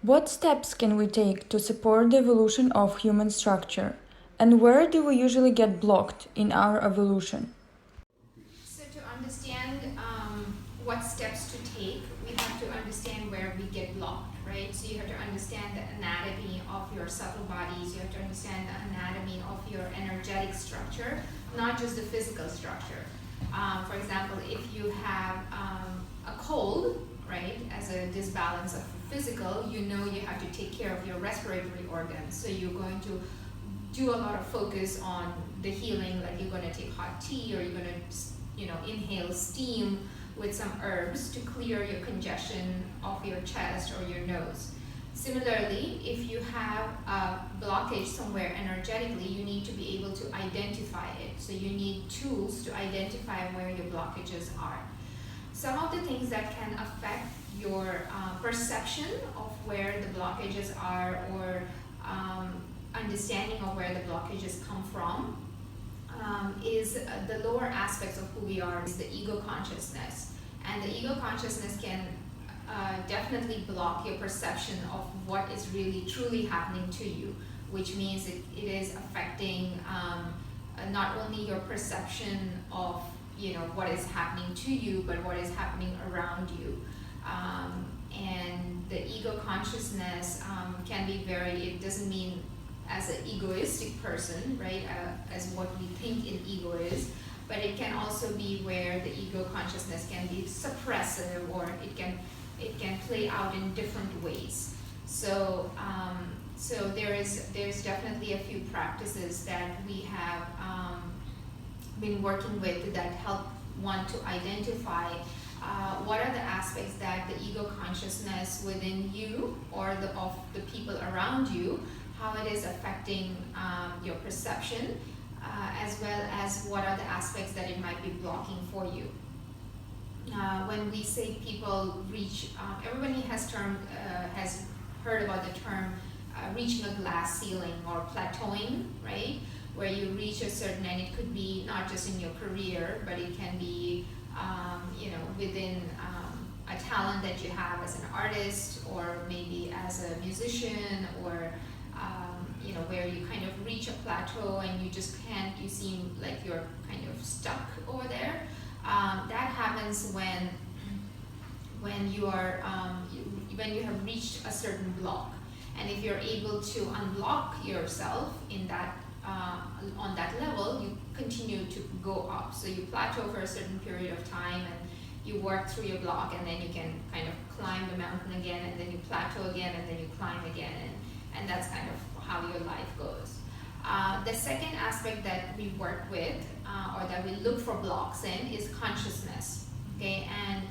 What steps can we take to support the evolution of human structure? And where do we usually get blocked in our evolution? So to understand what steps to take, we have to understand where we get blocked, right? So you have to understand the anatomy of your subtle bodies, you have to understand the anatomy of your energetic structure, not just the physical structure. For example, if you have a cold, right, as a disbalance of physical, you know you have to take care of your respiratory organs. So you're going to do a lot of focus on the healing, like you're going to take hot tea, or you're going to inhale steam with some herbs to clear your congestion of your chest or your nose. Similarly, if you have a blockage somewhere energetically, you need to be able to identify it. So you need tools to identify where your blockages are. Some of the things that can affect your perception of where the blockages are, or understanding of where the blockages come from, is the lower aspects of who we are, is the ego consciousness. And the ego consciousness can definitely block your perception of what is really truly happening to you, which means it is affecting not only your perception of what is happening to you, but what is happening around you. And the ego consciousness can be it doesn't mean as an egoistic person, right, as what we think an ego is, but it can also be where the ego consciousness can be suppressive, or it can play out in different ways. So there's definitely a few practices that we have been working with that help one to identify what are the aspects that the ego consciousness within you or of the people around you, how it is affecting your perception, as well as what are the aspects that it might be blocking for you. When we say people reach, everybody has heard about the term reaching a glass ceiling or plateauing, right? Where you reach a certain, and it could be not just in your career, but it can be within a talent that you have as an artist, or maybe as a musician, or where you kind of reach a plateau and you just can't, you seem like you're kind of stuck over there. That happens when you are when you have reached a certain block, and if you're able to unblock yourself in that on that level, you continue to go up. So you plateau for a certain period of time, and you work through your block, and then you can kind of climb the mountain again, and then you plateau again, and then you climb again, and that's kind of how your life goes. The second aspect that we work with, or that we look for blocks in, is consciousness. Okay, and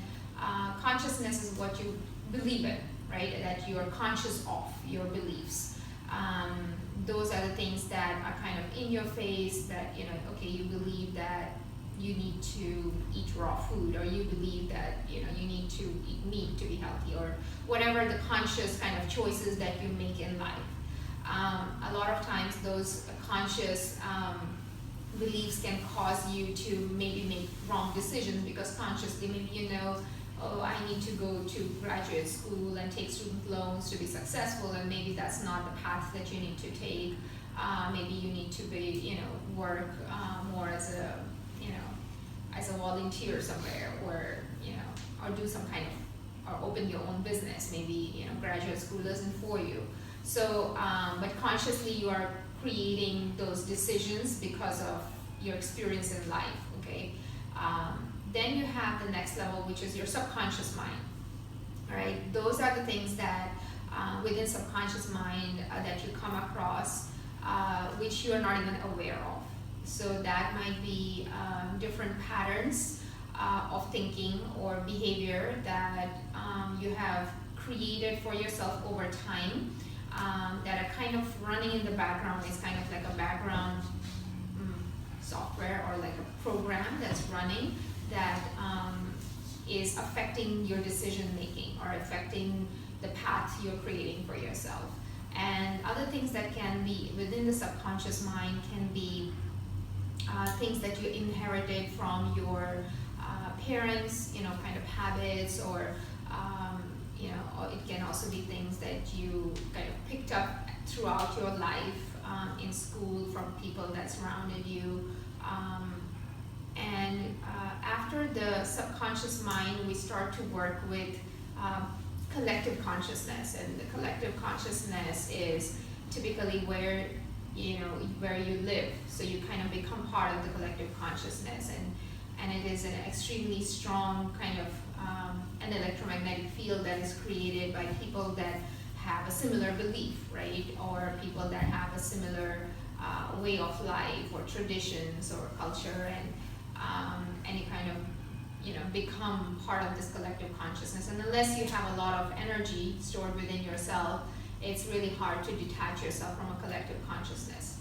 consciousness is what you believe in, right? That you are conscious of your beliefs. Those are the things that are kind of in your face, that you believe that you need to eat raw food, or you believe that you need to eat meat to be healthy, or whatever the conscious kind of choices that you make in life. A lot of times those conscious beliefs can cause you to maybe make wrong decisions, because consciously maybe oh, I need to go to graduate school and take student loans to be successful, and maybe that's not the path that you need to take. Maybe you need to be, work more as a volunteer somewhere, or do some kind of, or open your own business. Maybe graduate school isn't for you. So, but consciously you are creating those decisions because of your experience in life. Okay. Then you have the next level, which is your subconscious mind. All right, those are the things that within subconscious mind that you come across, which you are not even aware of. So that might be different patterns of thinking or behavior that you have created for yourself over time, that are kind of running in the background. It's kind of like a background software, or like a program that's running, that is affecting your decision making, or affecting the path you're creating for yourself. And other things that can be within the subconscious mind can be things that you inherited from your parents, kind of habits, or or it can also be things that you kind of picked up throughout your life, in school, from people that surrounded you. After the subconscious mind, we start to work with collective consciousness, and the collective consciousness is typically where you live. So you kind of become part of the collective consciousness, and it is an extremely strong kind of an electromagnetic field that is created by people that have a similar belief, right? Or people that have a similar way of life or traditions or culture, and you kind of become part of this collective consciousness. And unless you have a lot of energy stored within yourself, it's really hard to detach yourself from a collective consciousness.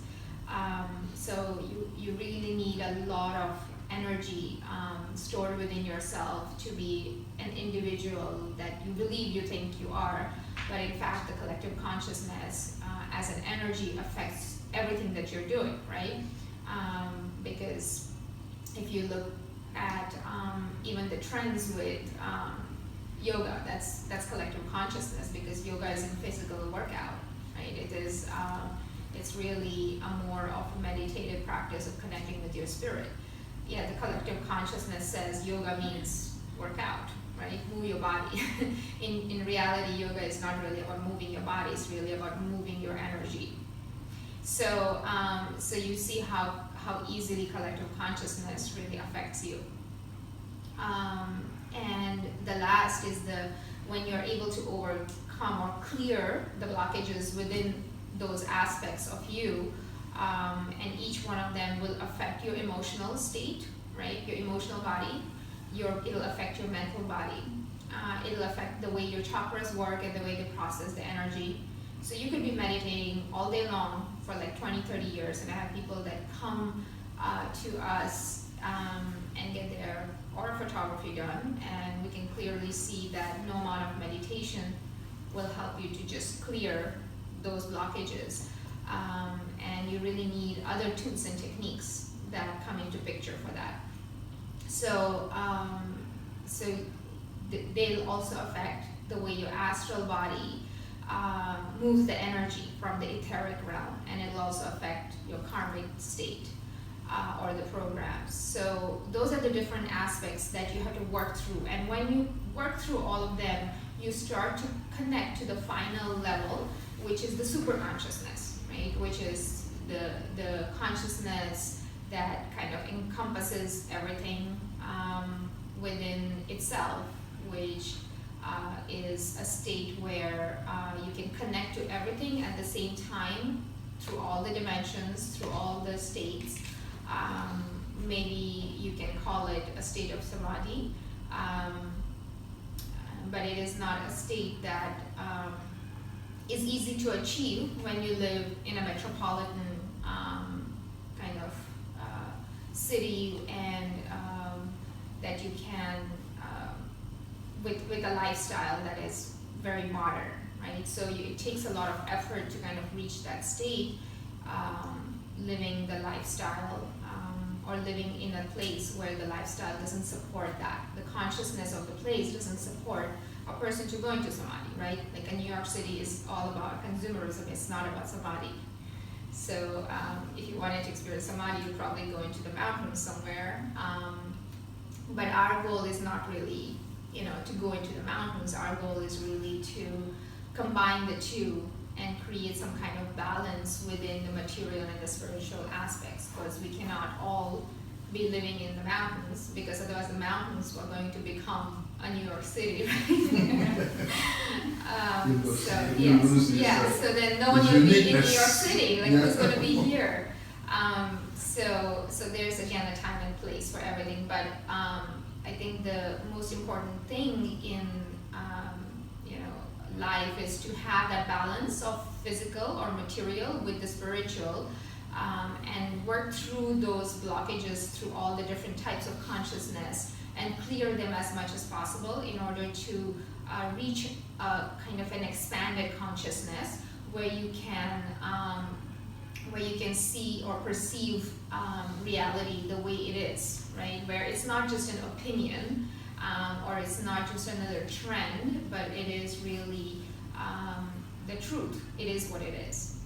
So you really need a lot of energy stored within yourself to be an individual that you believe you think you are, but in fact the collective consciousness as an energy affects everything that you're doing, right? Because if you look at even the trends with yoga, that's collective consciousness, because yoga is a physical workout, right? It's really a more of a meditative practice of connecting with your spirit. Yeah, the collective consciousness says yoga means workout, right? Move your body. In reality, yoga is not really about moving your body, it's really about moving your energy. So you see how easily collective consciousness really affects you. And the last is when you're able to overcome or clear the blockages within those aspects of you, and each one of them will affect your emotional state, right? Your emotional body, it'll affect your mental body, it'll affect the way your chakras work and the way they process the energy. So you could be meditating all day long for like 20, 30 years, and I have people that come to us and get their aura photography done, and we can clearly see that no amount of meditation will help you to just clear those blockages. And you really need other tools and techniques that come into picture for that. So, they'll also affect the way your astral body moves the energy from the etheric realm, and it'll also affect your karmic state or the programs. So those are the different aspects that you have to work through, and when you work through all of them, you start to connect to the final level, which is the super consciousness, right? Which is the consciousness that kind of encompasses everything within itself, which is a state where you can connect to everything at the same time through all the dimensions, through all the states. Maybe you can call it a state of samadhi, but it is not a state that is easy to achieve when you live in a metropolitan kind of city, and that you can with a lifestyle that is very modern, right? So it takes a lot of effort to kind of reach that state, living the lifestyle or living in a place where the lifestyle doesn't support that. The consciousness of the place doesn't support a person to go into samadhi, right? Like New York City is all about consumerism, it's not about samadhi. So if you wanted to experience samadhi, you'd probably go into the mountains somewhere. But our goal is not really, to go into the mountains. Our goal is really to combine the two and create some kind of balance within the material and the spiritual aspects, because we cannot all be living in the mountains, because otherwise the mountains are going to become a New York City, right? So then no one will be in New York City, like who's going to be here? So there's again a time and place for everything, but I think the most important thing in life is to have that balance of physical or material with the spiritual, and work through those blockages through all the different types of consciousness and clear them as much as possible in order to reach a kind of an expanded consciousness where you can see or perceive reality the way it is, right? Where it's not just an opinion, or it's not just another trend, but it is really the truth. It is what it is.